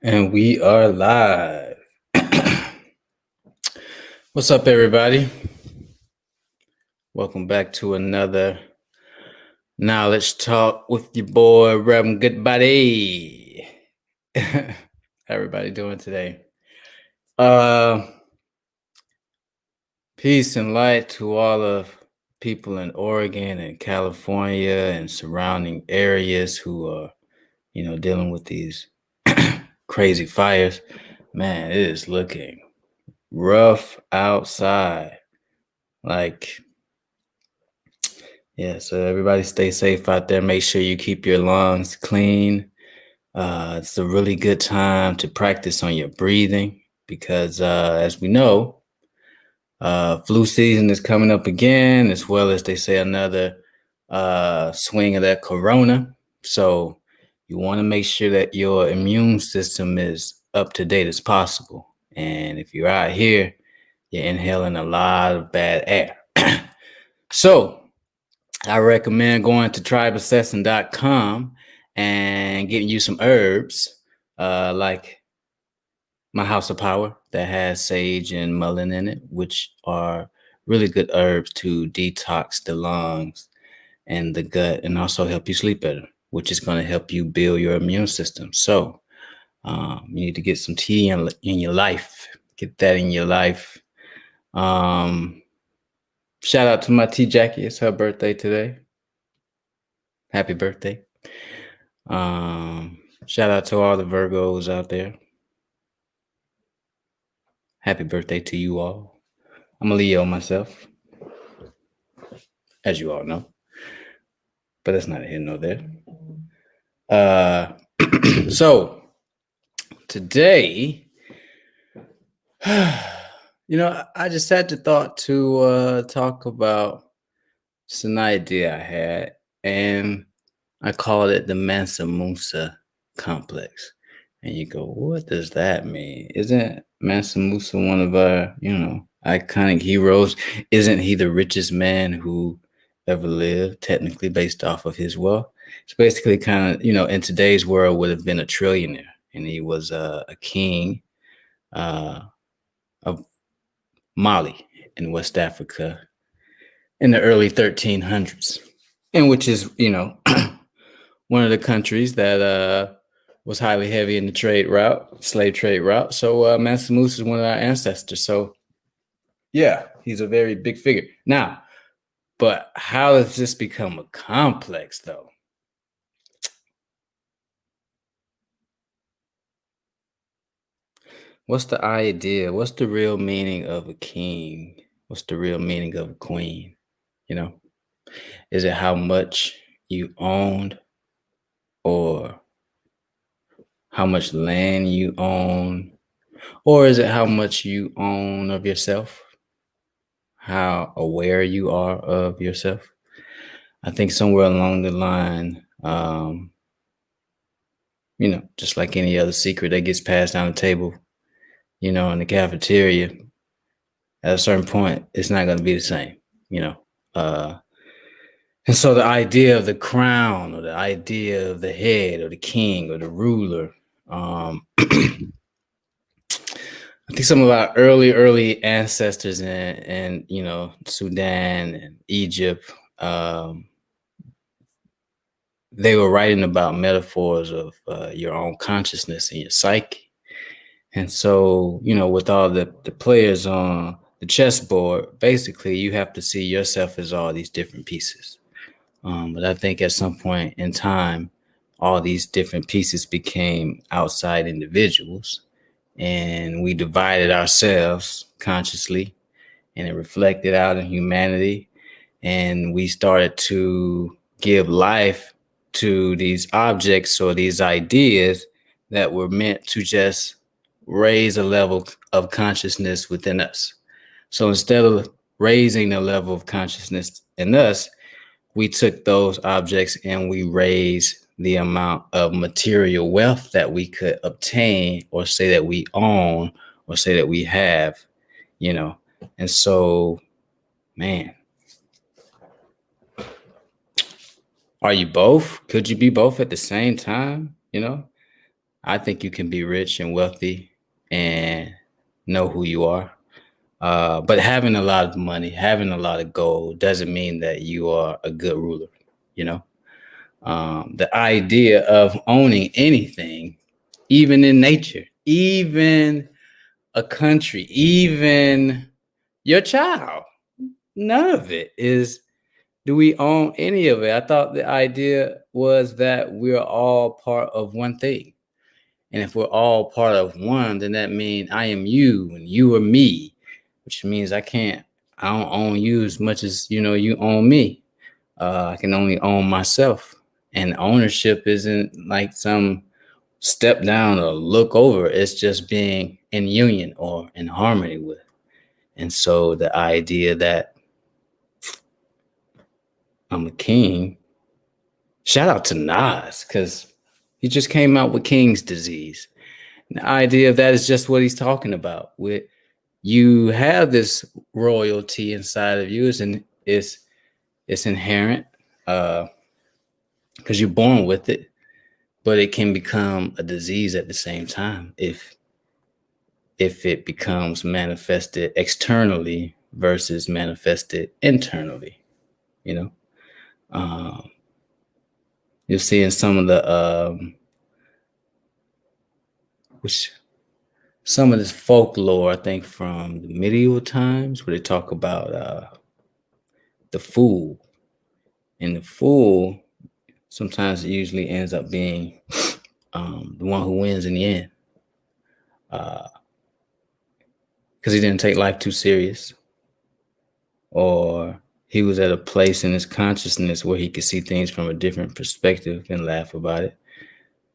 And we are live. What's up, everybody? Welcome back to another Knowledge Talk with your boy, Reverend Goodbody. How everybody doing today? Peace and light to all of people in Oregon and California and surrounding areas who are, dealing with these crazy fires. Man, it is looking rough outside. So everybody stay safe out there. Make sure you keep your lungs clean. It's a really good time to practice on your breathing because, as we know, flu season is coming up again, as well as they say another swing of that corona. So you want to make sure that your immune system is up to date as possible. And if you're out here, you're inhaling a lot of bad air. So I recommend going to tribeassassin.com and getting you some herbs like my House of Power that has sage and mullein in it, which are really good herbs to detox the lungs and the gut and also help you sleep better, which is going to help you build your immune system. So you need to get some tea in your life. Get that in your life. Shout out to my tea Jackie. It's her birthday today. Happy birthday. Shout out to all the Virgos out there. Happy birthday to you all. I'm a Leo myself, as you all know, but that's not here nor there. So today, I just had the thought to talk about just an idea I had, and I called it the Mansa Musa complex. And you go, what does that mean? Isn't Mansa Musa one of our, iconic heroes? Isn't he the richest man who ever lived, technically based off of his wealth? It's basically kind of, in today's world would have been a trillionaire. And he was a king of Mali in West Africa in the early 1300s. And which is, one of the countries that was highly heavy in the slave trade route. So Mansa Musa is one of our ancestors. So yeah, he's a very big figure. Now, but how does this become a complex though? What's the idea? What's the real meaning of a king? What's the real meaning of a queen? Is it how much you owned or how much land you own? Or is it how much you own of yourself? How aware you are of yourself? I think somewhere along the line, just like any other secret that gets passed down the table, in the cafeteria, at a certain point, it's not going to be the same, and so the idea of the crown or the idea of the head or the king or the ruler, I think some of our early ancestors in Sudan and Egypt, they were writing about metaphors of your own consciousness and your psyche. And so, with all the players on the chessboard, basically you have to see yourself as all these different pieces. But I think at some point in time, all these different pieces became outside individuals, and we divided ourselves consciously, and it reflected out in humanity. And we started to give life to these objects or these ideas that were meant to just raise a level of consciousness within us. So instead of raising the level of consciousness in us, we took those objects and we raised the amount of material wealth that we could obtain or say that we own or say that we have, And so, man, are you both? Could you be both at the same time? I think you can be rich and wealthy and know who you are. But having a lot of money, having a lot of gold doesn't mean that you are a good ruler, you know? The idea of owning anything, even in nature, even a country, even your child, none of it is, do we own any of it? I thought the idea was that we're all part of one thing. And if we're all part of one, then that means I am you and you are me, which means I don't own you as much as, you own me. I can only own myself. And ownership isn't like some step down or look over. It's just being in union or in harmony with. And so the idea that I'm a king, shout out to Nas, because he just came out with King's disease. And the idea of that is just what he's talking about. With you have this royalty inside of you, it's inherent, because you're born with it, but it can become a disease at the same time if it becomes manifested externally versus manifested internally. You know, um, you'll see in some of the which some of this folklore, I think, from the medieval times, where they talk about the fool, and the fool sometimes it usually ends up being the one who wins in the end, because he didn't take life too serious, or he was at a place in his consciousness where he could see things from a different perspective and laugh about it.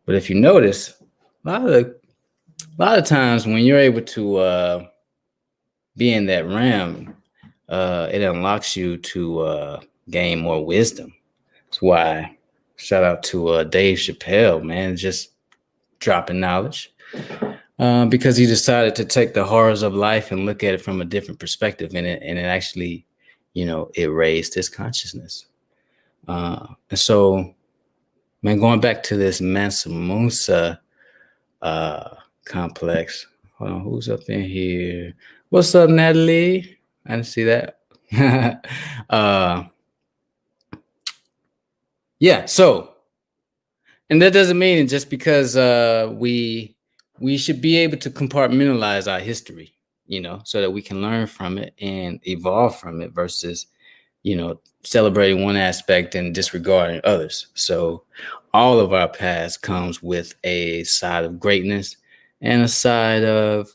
But if you notice, a lot of times when you're able to be in that realm, it unlocks you to gain more wisdom. That's why shout out to Dave Chappelle, man, just dropping knowledge, because he decided to take the horrors of life and look at it from a different perspective, and it actually, it raised his consciousness. And so, man, going back to this Mansa Musa complex. Hold on, who's up in here? What's up, Natalie? I didn't see that. uh, yeah. So, and that doesn't mean just because we should be able to compartmentalize our history, so that we can learn from it and evolve from it versus, celebrating one aspect and disregarding others. So all of our past comes with a side of greatness and a side of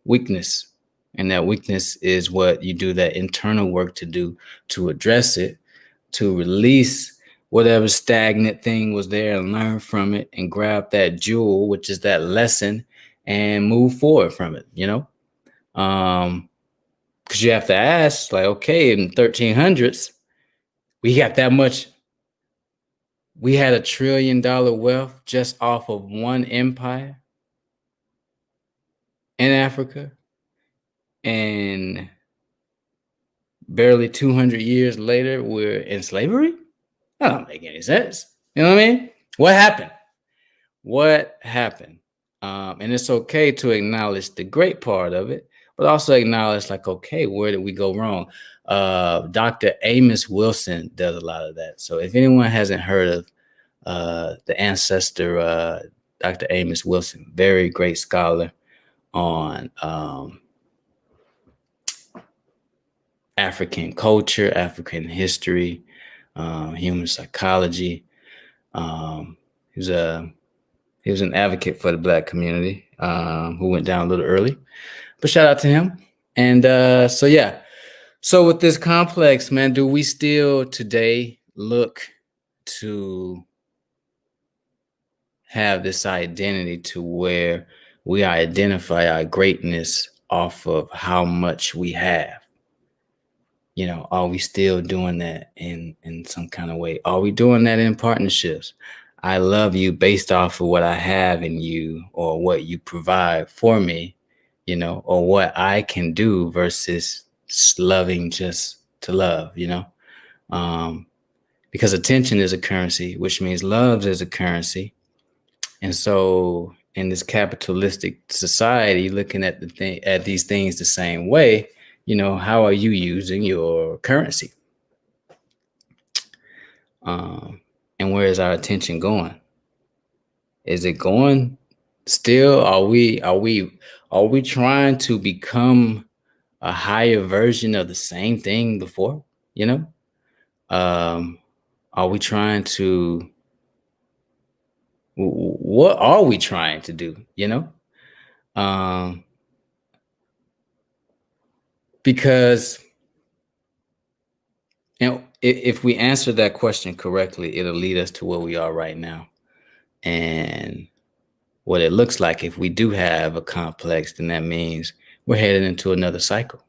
weakness. And that weakness is what you do that internal work to do to address it, to release whatever stagnant thing was there and learn from it and grab that jewel, which is that lesson, and move forward from it, because you have to ask, like, okay, in 1300s, we got that much. We had $1 trillion wealth just off of one empire in Africa, and barely 200 years later, we're in slavery. That don't make any sense. You know what I mean? What happened? What happened? And it's okay to acknowledge the great part of it, but also acknowledge, like, okay, where did we go wrong? Dr. Amos Wilson does a lot of that. So if anyone hasn't heard of the ancestor, Dr. Amos Wilson, very great scholar on African culture, African history, human psychology. He was an advocate for the Black community, who went down a little early, but shout out to him. And so, yeah. So with this complex, man, do we still today look to have this identity to where we identify our greatness off of how much we have? Are we still doing that in some kind of way? Are we doing that in partnerships? I love you based off of what I have in you or what you provide for me, or what I can do versus loving just to love, because attention is a currency, which means love is a currency. And so in this capitalistic society, looking at at these things the same way, how are you using your currency? Um, and where is our attention going? Is it going still? Are we trying to become a higher version of the same thing before? You know, um, are we trying to? What are we trying to do? Um, because if we answer that question correctly, it'll lead us to where we are right now, and what it looks like. If we do have a complex, then that means we're headed into another cycle.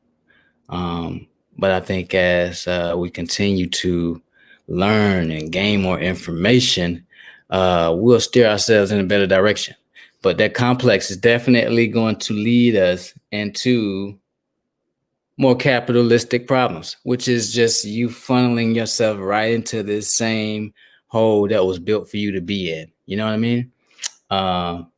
But I think as we continue to learn and gain more information, we'll steer ourselves in a better direction. But that complex is definitely going to lead us into more capitalistic problems, which is just you funneling yourself right into this same hole that was built for you to be in. You know what I mean? Um,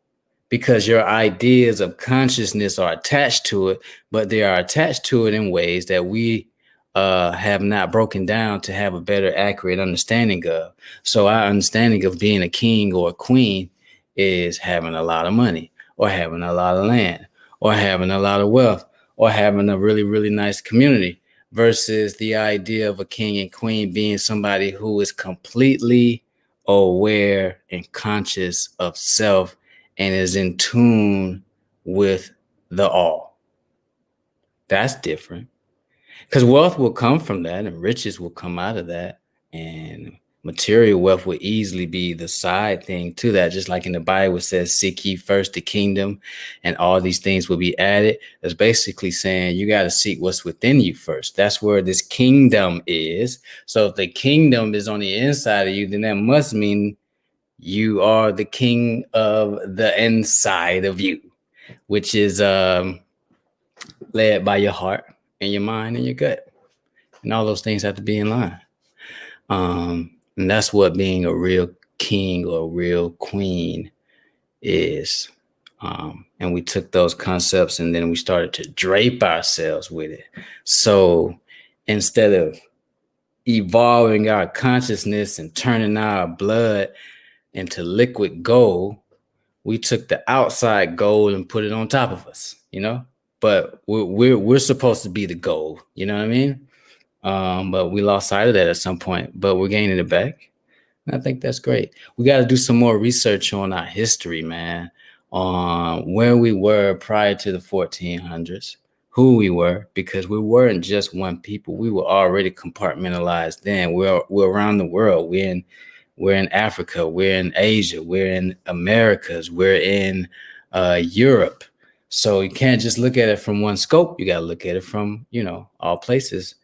because your ideas of consciousness are attached to it, but they are attached to it in ways that we have not broken down to have a better, accurate understanding of. So our understanding of being a king or a queen is having a lot of money, or having a lot of land, or having a lot of wealth, or having a really, really nice community, versus the idea of a king and queen being somebody who is completely aware and conscious of self and is in tune with the all. That's different, because wealth will come from that and riches will come out of that, and material wealth will easily be the side thing to that. Just like in the Bible, it says, seek ye first the kingdom and all these things will be added. That's basically saying you got to seek what's within you first. That's where this kingdom is. So if the kingdom is on the inside of you, then that must mean you are the king of the inside of you, which is led by your heart and your mind and your gut. And all those things have to be in line. And that's what being a real king or a real queen is. And we took those concepts and then we started to drape ourselves with it. So instead of evolving our consciousness and turning our blood into liquid gold, we took the outside gold and put it on top of us, but we're supposed to be the gold, you know what I mean? But we lost sight of that at some point, but we're gaining it back. And I think that's great. We got to do some more research on our history, man, on where we were prior to the 1400s, who we were, because we weren't just one people. We were already compartmentalized then. We're around the world. We're in Africa, we're in Asia, we're in Americas, we're in Europe. So you can't just look at it from one scope. You got to look at it from, all places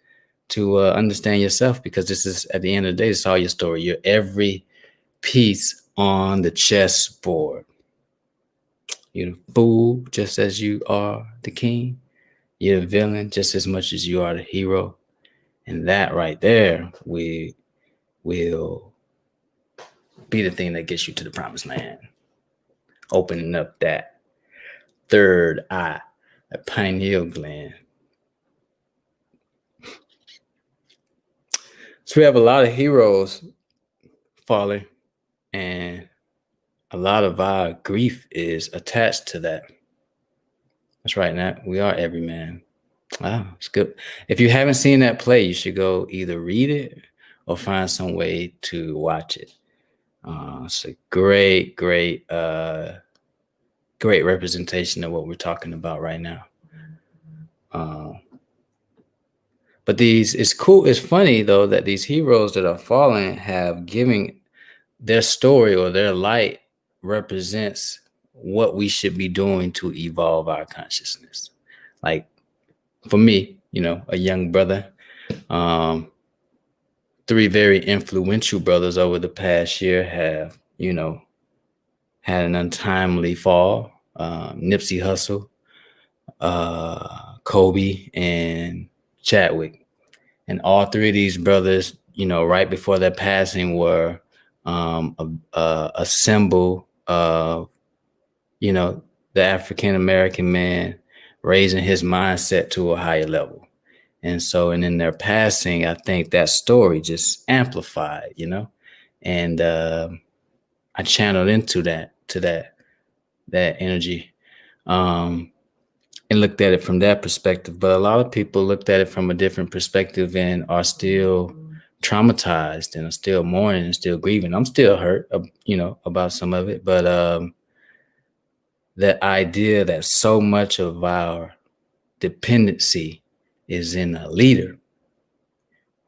to understand yourself, because this is, at the end of the day, it's all your story. You're every piece on the chessboard. You're the fool just as you are the king. You're the villain just as much as you are the hero. And that right there will be the thing that gets you to the promised land. Opening up that third eye, that pineal gland. So we have a lot of heroes falling, and a lot of our grief is attached to that. That's right, Nat. We are every man. Wow, it's good. If you haven't seen that play, you should go either read it or find some way to watch it. It's a great, great, great representation of what we're talking about right now. But it's cool. It's funny though that these heroes that are fallen have given their story, or their light represents what we should be doing to evolve our consciousness. Like for me, a young brother, three very influential brothers over the past year have, had an untimely fall. Nipsey Hussle, Kobe, and Chadwick. And all three of these brothers, right before their passing, were a symbol of, you know, the African American man raising his mindset to a higher level. And so, and in their passing, I think that story just amplified, and I channeled into that energy, um, and looked at it from that perspective. But a lot of people looked at it from a different perspective and are still traumatized and are still mourning and still grieving. I'm still hurt, about some of it, but that idea that so much of our dependency is in a leader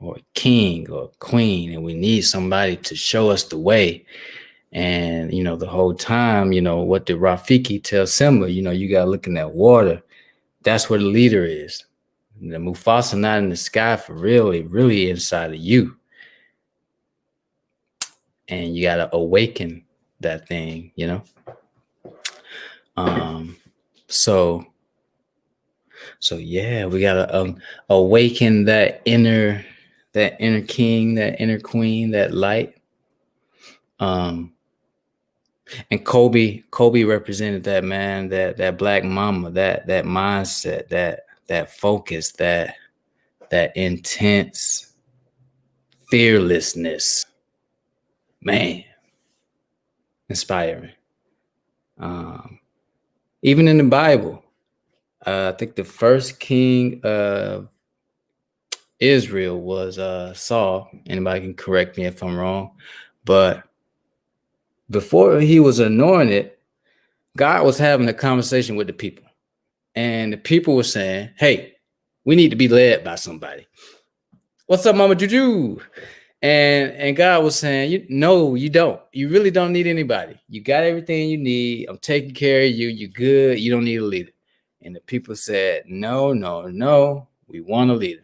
or a king or a queen, and we need somebody to show us the way. And, the whole time, what did Rafiki tell Simba? You got to look in that water. That's where the leader is. The Mufasa not in the sky for really, really inside of you. And you got to awaken that thing, So yeah, we got to awaken that inner king, that inner queen, that light. And Kobe represented that, man, that black mama, that mindset, that focus, that intense fearlessness, man, inspiring. Even in the Bible, I think the first king of Israel was Saul. Anybody can correct me if I'm wrong, but before he was anointed, God was having a conversation with the people, and the people were saying, "Hey, we need to be led by somebody. What's up, Mama Juju?" And God was saying, "No, you don't. You really don't need anybody. You got everything you need. I'm taking care of you. You're good. You don't need a leader." And the people said, "No, no, no. We want a leader."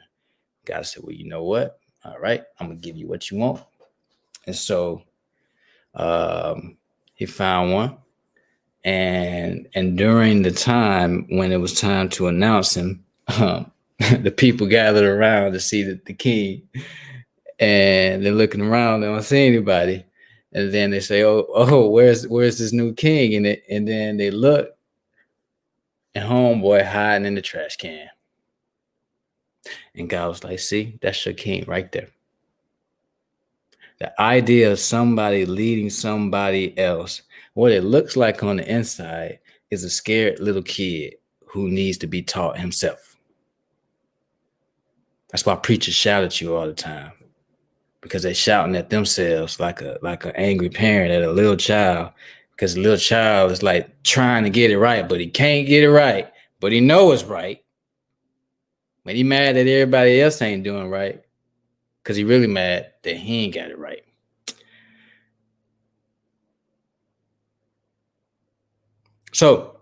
God said, "Well, you know what? All right, I'm gonna give you what you want." And so he found one. And during the time when it was time to announce him, the people gathered around to see the king, and they're looking around, they don't see anybody, and then they say, "Oh, where's this new king?" And then they look, and homeboy hiding in the trash can. And God was like, "See, that's your king right there." The idea of somebody leading somebody else, what it looks like on the inside, is a scared little kid who needs to be taught himself. That's why preachers shout at you all the time, because they're shouting at themselves like an angry parent at a little child, because the little child is like trying to get it right, but he can't get it right, but he knows it's right. But he mad that everybody else ain't doing right, because he really mad that he ain't got it right. So,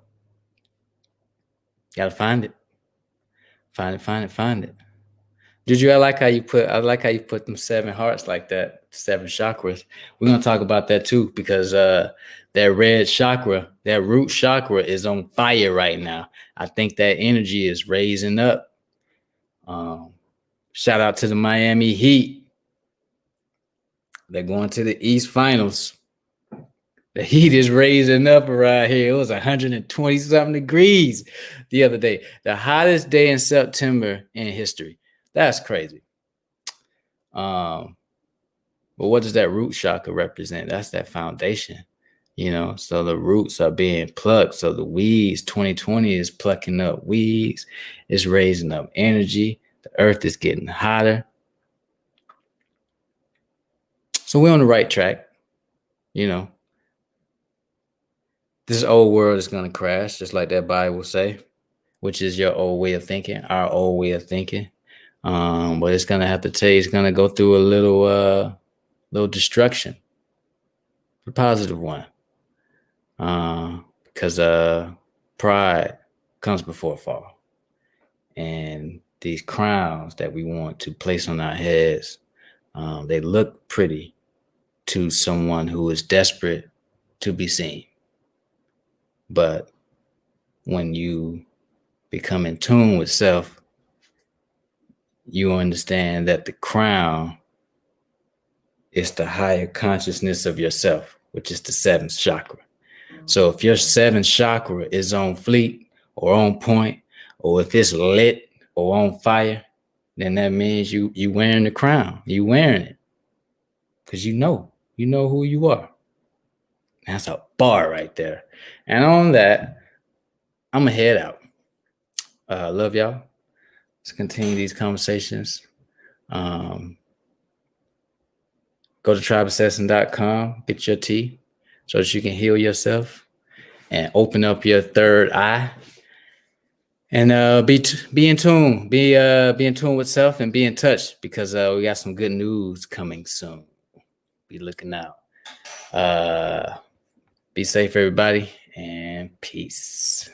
gotta find it. Find it. Juju, I like how you put them 7 hearts like that, 7 chakras. We're gonna talk about that too, because that red chakra, that root chakra, is on fire right now. I think that energy is raising up. Shout out to the Miami Heat. They're going to the East Finals. The heat is raising up around here. It was 120 something degrees the other day. The hottest day in September in history. That's crazy. But what does that root chakra represent? That's that foundation, So the roots are being plucked. So the weeds, 2020 is plucking up weeds. It's raising up energy. The earth is getting hotter. So we're on the right track, This old world is going to crash, just like that Bible say, which is your old way of thinking, our old way of thinking. But it's going to have to it's going to go through a little destruction, a positive one. Because pride comes before fall. And these crowns that we want to place on our heads, they look pretty to someone who is desperate to be seen. But when you become in tune with self, you understand that the crown is the higher consciousness of yourself, which is the 7th chakra. So if your seventh chakra is on fleek or on point, or if it's lit or on fire, then that means you wearing the crown. You wearing it because you know who you are. That's a bar right there. And on that, I'm gonna head out. Love y'all. Let's continue these conversations. Go to tribeassassin.com, get your tea so that you can heal yourself and open up your third eye. And be in tune, be in tune with self, and be in touch, because we got some good news coming soon. Be looking out. Be safe, everybody, and peace.